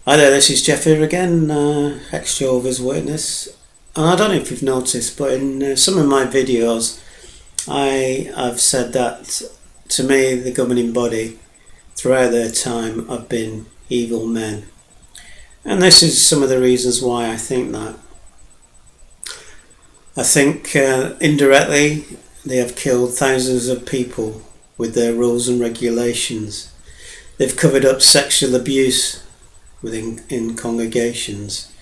Hi there, this is Jeff here again, ex-Jehovah's Witness. And I don't know if you've noticed, but in some of my videos I have said that to me the governing body throughout their time have been evil men. And this is some of the reasons why I think that. I think indirectly they have killed thousands of people with their rules and regulations. They've covered up sexual abuse in congregations.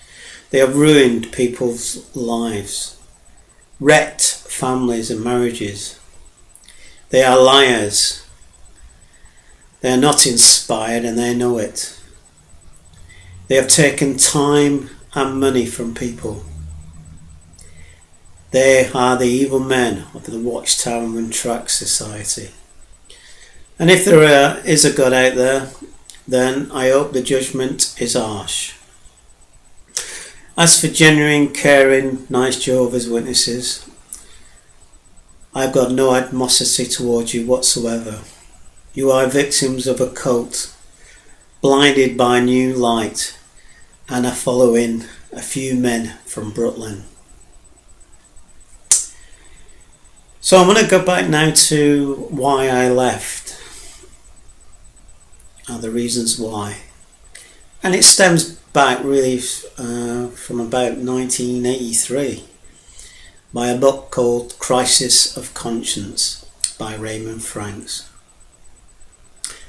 They have ruined people's lives, wrecked families and marriages. They are liars. They are not inspired and they know it. They have taken time and money from people. They are the evil men of the Watchtower and Tract Society. And if there is a God out there, then I hope the judgment is harsh. As for genuine, caring, nice Jehovah's Witnesses, I've got no animosity towards you whatsoever. You are victims of a cult, blinded by new light, and are following a few men from Brooklyn. So I'm going to go back now to why I left. The reasons why, and it stems back really from about 1983 by a book called Crisis of Conscience by Raymond Franks.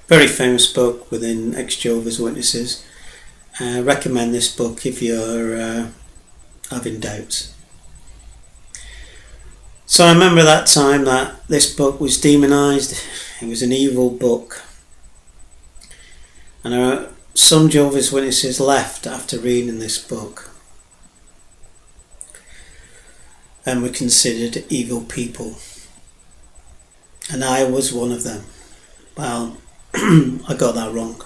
Very famous book within ex-Jehovah's Witnesses. I recommend this book if you're having doubts. So I remember that time that this book was demonized. It was an evil book. And some Jehovah's Witnesses left after reading this book and were considered evil people. And I was one of them. Well, I got that wrong.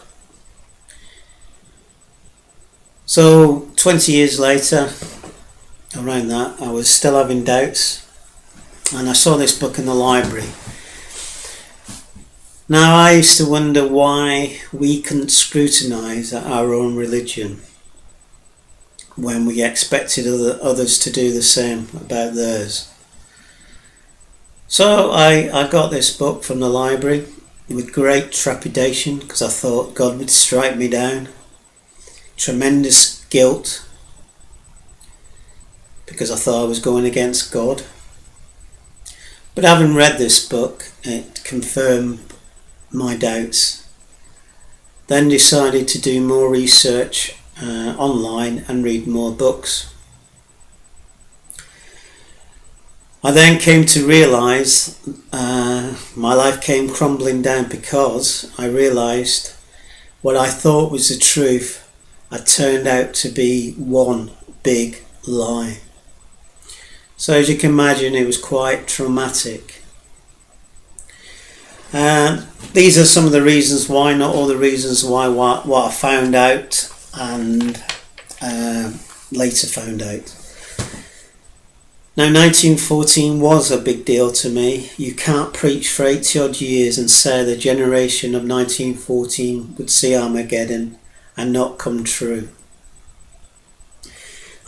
So 20 years later, around that, I was still having doubts, and I saw this book in the library. Now, I used to wonder why we couldn't scrutinise our own religion when we expected others to do the same about theirs. So I got this book from the library with great trepidation because I thought God would strike me down. Tremendous guilt because I thought I was going against God. But having read this book, it confirmed my doubts. Then decided to do more research online and read more books. I then came to realise my life came crumbling down because I realised what I thought was the truth had turned out to be one big lie. So as you can imagine, it was quite traumatic. These are some of the reasons why, not all the reasons why, what I found out and later found out. Now 1914 was a big deal to me. You can't preach for 80 odd years and say the generation of 1914 would see Armageddon and not come true.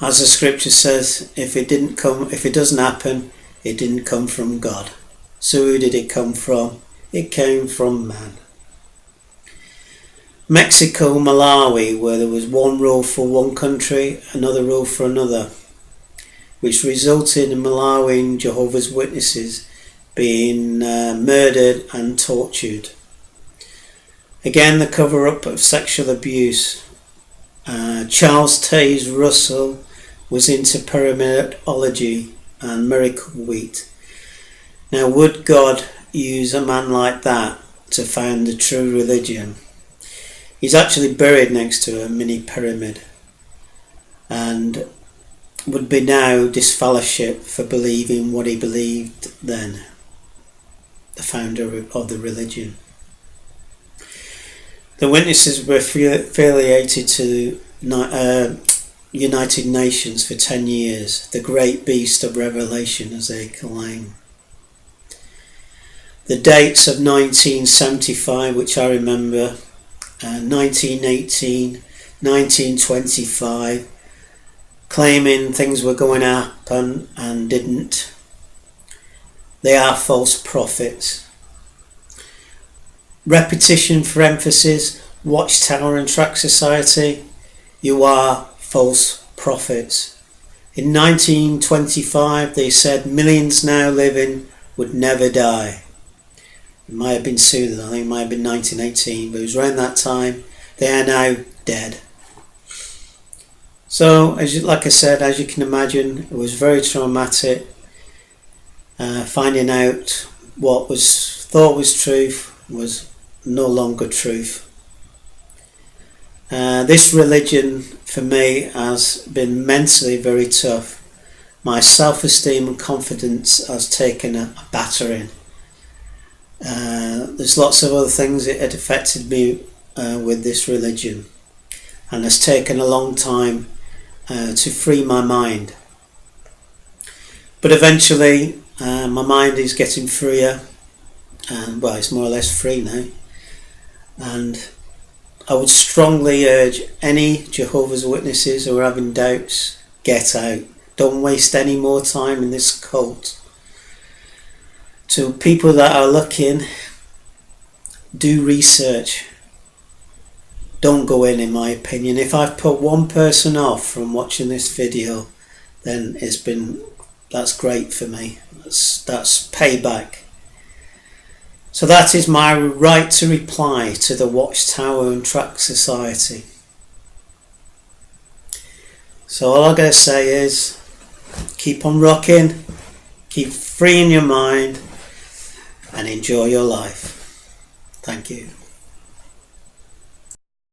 As the scripture says, if it doesn't happen, it didn't come from God. So who did it come from? It came from man. Mexico, Malawi, where there was one rule for one country, another rule for another, which resulted in Malawian Jehovah's Witnesses being murdered and tortured. Again, the cover-up of sexual abuse. Charles Taze Russell was into pyramidology and miracle wheat. Now, would God use a man like that to found the true religion? He's actually buried next to a mini pyramid and would be now disfellowshipped for believing what he believed then, the founder of the religion. The witnesses were affiliated to United Nations for 10 years, the great beast of Revelation as they claim. The dates of 1975, which I remember, 1918 1925, claiming things were going to happen and didn't. They are false prophets. Repetition for emphasis, Watchtower and Tract Society, you are false prophets. In 1925 they said millions now living would never die. It might have been sooner, I think it might have been 1918, but it was around that time. They are now dead. So, like I said, as you can imagine, it was very traumatic. Finding out what was thought was truth was no longer truth. This religion for me has been mentally very tough. My self-esteem and confidence has taken a battering. There's lots of other things that had affected me with this religion, and it's taken a long time to free my mind. But eventually my mind is getting freer, and well, it's more or less free now. And I would strongly urge any Jehovah's Witnesses who are having doubts, get out. Don't waste any more time in this cult. To people that are looking, do research. Don't go in my opinion. If I've put one person off from watching this video, then that's great for me. That's payback. So that is my right to reply to the Watchtower and Tract Society. So all I gotta say is, keep on rocking, keep freeing your mind, and enjoy your life. Thank you.